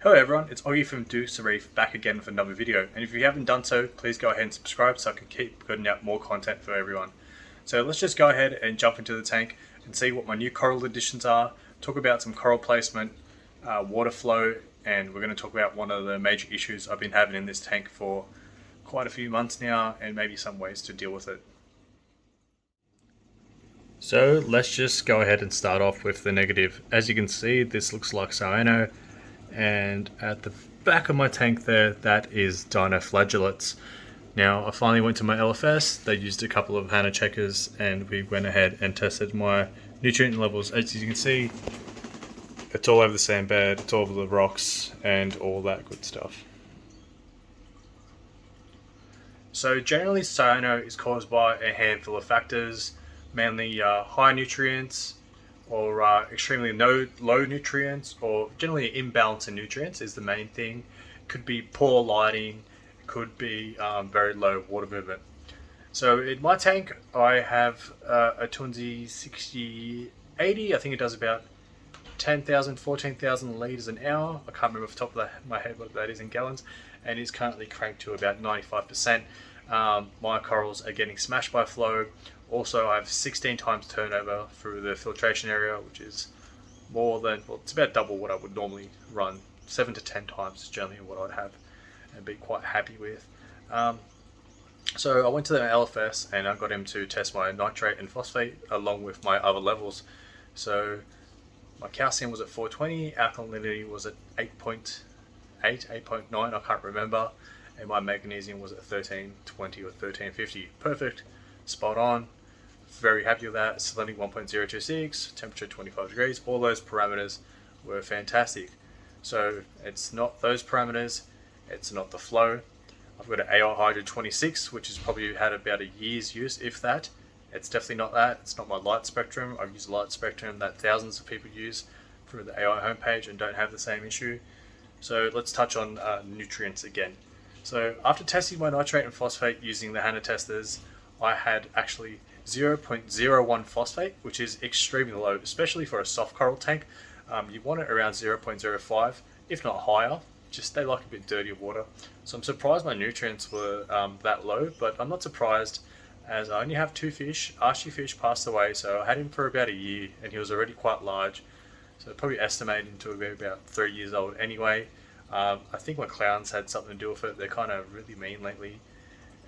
Hello everyone, it's Oggy from dudesreef back again with another video, and if you haven't done so, please go ahead and subscribe so I can keep putting out more content for everyone. So let's just go ahead and jump into the tank and see what my new coral additions are, talk about some coral placement, water flow, and we're going to talk about one of the major issues I've been having in this tank for quite a few months now, and maybe some ways to deal with it. So let's just go ahead and start off with the negative. As you can see, this looks like cyano. And at the back of my tank there, that is Dinoflagellates. Now I finally went to my LFS, they used a couple of Hannah checkers and we went ahead and tested my nutrient levels. As you can see, it's all over the sandbed, it's all over the rocks and all that good stuff. So generally cyano is caused by a handful of factors, mainly high nutrients, or extremely low nutrients, or generally an imbalance in nutrients is the main thing. Could be poor lighting, could be very low water movement. So in my tank I have a Tunzi 6080, I think it does about 10,000, 14,000 litres an hour. I can't remember off the top of my head what that is in gallons, and it's currently cranked to about 95%. My corals are getting smashed by flow. Also, I have 16 times turnover through the filtration area, which is more than, well, it's about double what I would normally run. 7 to 10 times is generally what I'd have and be quite happy with. So I went to the LFS and I got him to test my nitrate and phosphate along with my other levels. So my calcium was at 420, alkalinity was at 8.8, 8.9, I can't remember, and my magnesium was at 1320 or 1350. Perfect, spot on. Very happy with that. Salinity 1.026, temperature 25 degrees, all those parameters were fantastic. So it's not those parameters, it's not the flow. I've got an AI Hydro 26, which has probably had about a year's use, if that. It's definitely not that. It's not my light spectrum. I've used a light spectrum that thousands of people use through the AI homepage and don't have the same issue. So let's touch on nutrients again. So after testing my nitrate and phosphate using the Hannah testers, I had actually 0.01 phosphate, which is extremely low, especially for a soft coral tank. You want it around 0.05, if not higher. Just they like a bit dirtier water. So I'm surprised my nutrients were that low, but I'm not surprised as I only have 2 fish. Archie fish passed away, so I had him for about a year and he was already quite large. So probably estimated him to be about 3 years old anyway. I think my clowns had something to do with it. They're kind of really mean lately.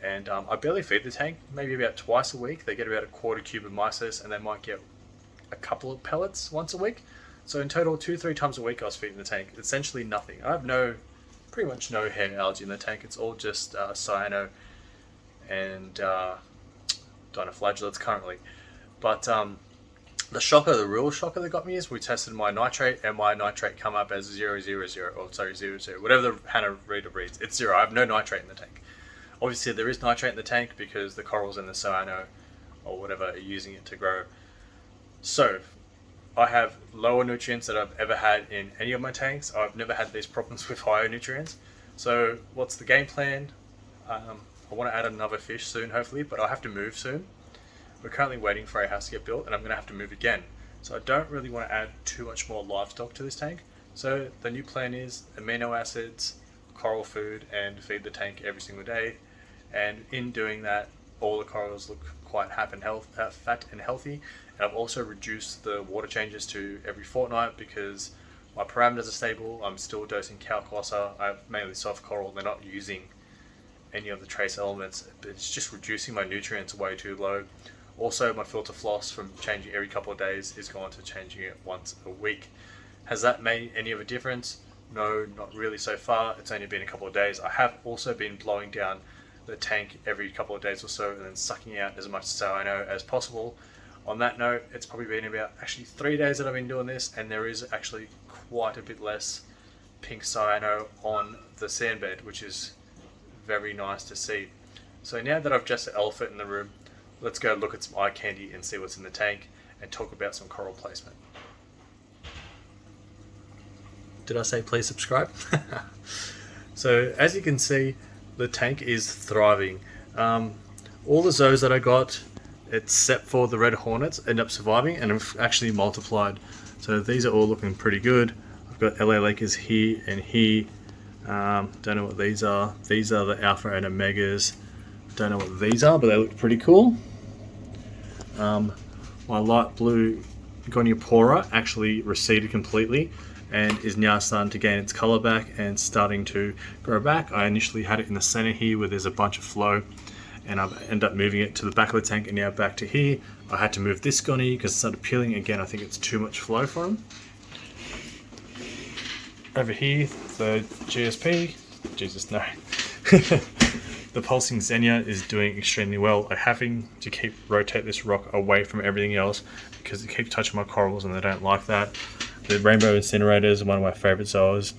And I barely feed the tank, maybe about twice a week. They get about a quarter cube of mysis and they might get a couple of pellets once a week. So in total, 2-3 times a week I was feeding the tank. Essentially nothing. I have pretty much no hair algae in the tank. It's all just cyano and dinoflagellates currently. But the real shocker that got me is we tested my nitrate and my nitrate come up as 000, whatever the Hannah reader reads. It's 0. I have no nitrate in the tank. Obviously there is nitrate in the tank because the corals and the cyano or whatever are using it to grow. So I have lower nutrients that I've ever had in any of my tanks. I've never had these problems with higher nutrients. So what's the game plan? I want to add another fish soon hopefully, but I'll have to move soon. We're currently waiting for a house to get built and I'm going to have to move again. So I don't really want to add too much more livestock to this tank. So the new plan is amino acids, coral food, and feed the tank every single day. And in doing that, all the corals look quite fat and healthy. And I've also reduced the water changes to every fortnight because My parameters are stable. I'm still dosing calclosa. I have mainly soft coral. They're not using any of the trace elements, but it's just reducing my nutrients way too low. Also, my filter floss from changing every couple of days is going to changing it once a week. Has that made any of a difference? No, not really so far. It's only been a couple of days. I have also been blowing down the tank every couple of days or so and then sucking out as much cyano as possible. On that note, it's probably been about actually 3 days that I've been doing this, and there is actually quite a bit less pink cyano on the sandbed, which is very nice to see. So now that I've just the elephant in the room, let's go look at some eye candy and see what's in the tank and talk about some coral placement. Did I say please subscribe? So as you can see, the tank is thriving. All the zoos that I got, except for the red hornets, end up surviving and have actually multiplied. So these are all looking pretty good. I've got LA Lakers here and here. Don't know what these are. These are the alpha and omegas. Don't know what these are, but they look pretty cool. My light blue Goniopora actually receded completely and is now starting to gain its color back and starting to grow back. I initially had it in the center here where there's a bunch of flow, and I've ended up moving it to the back of the tank and now back to here. I had to move this Goni because it started peeling again. I think it's too much flow for him. Over here, the GSP, Jesus no. The pulsing Xenia is doing extremely well. I'm having to rotate this rock away from everything else because it keeps touching my corals and they don't like that. The rainbow incinerators, one of my favorite zoas,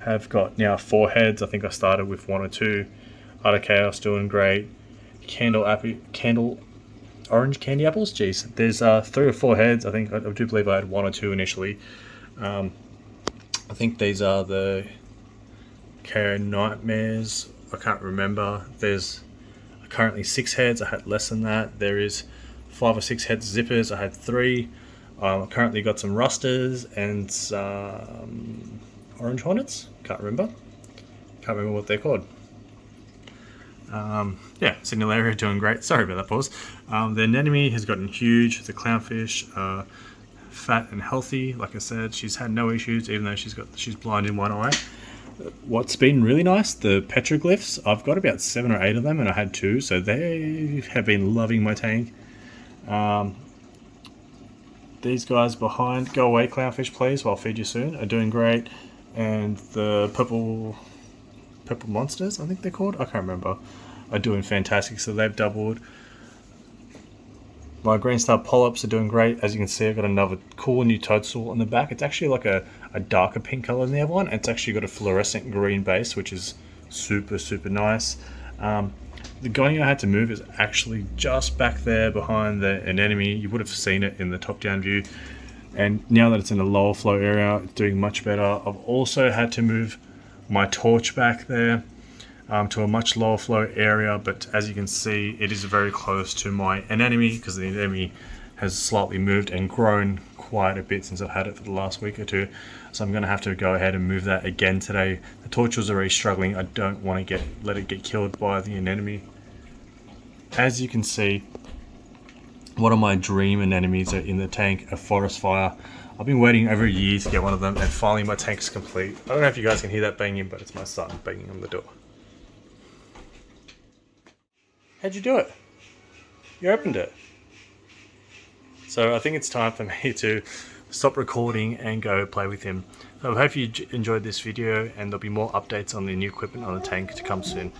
have got now 4 heads. I think I started with 1 or 2. Art of Chaos doing great. Orange candy apples. Jeez, there's 3 or 4 heads. I do believe I had 1 or 2 initially. I think these are the Care Nightmares. I can't remember. There's currently 6 heads. I had less than that. There is 5 or 6 heads zippers. I had 3. I currently got some rusters and some orange hornets. Can't remember what they're called. Yeah, Signalaria doing great. Sorry about that pause. The anemone has gotten huge. The clownfish fat and healthy. Like I said, she's had no issues, even though she's blind in one eye. What's been really nice, the petroglyphs. I've got about 7 or 8 of them, and I had 2, so they have been loving my tank. These guys behind, go away clownfish please, I'll feed you soon, are doing great. And the purple monsters, I think they're called, I can't remember, are doing fantastic, so they've doubled. My green star polyps are doing great. As you can see, I've got another cool new toadstool on the back. It's actually like a darker pink color than the other one. It's actually got a fluorescent green base, which is super, super nice. The Gonio I had to move is actually just back there behind the anemone. You would have seen it in the top-down view. And now that it's in the lower flow area, it's doing much better. I've also had to move my torch back there to a much lower flow area, but as you can see, it is very close to my anemone because the anemone has slightly moved and grown quite a bit since I've had it for the last week or 2. So I'm going to have to go ahead and move that again today. The torch was already struggling. I don't want to let it get killed by the anemone. As you can see, one of my dream anemones are in the tank, a forest fire. I've been waiting over a year to get one of them, and finally my tank's complete. I don't know if you guys can hear that banging, but it's my son banging on the door. How'd you do it? You opened it. So I think it's time for me to stop recording and go play with him. So I hope you enjoyed this video, and there'll be more updates on the new equipment on the tank to come soon.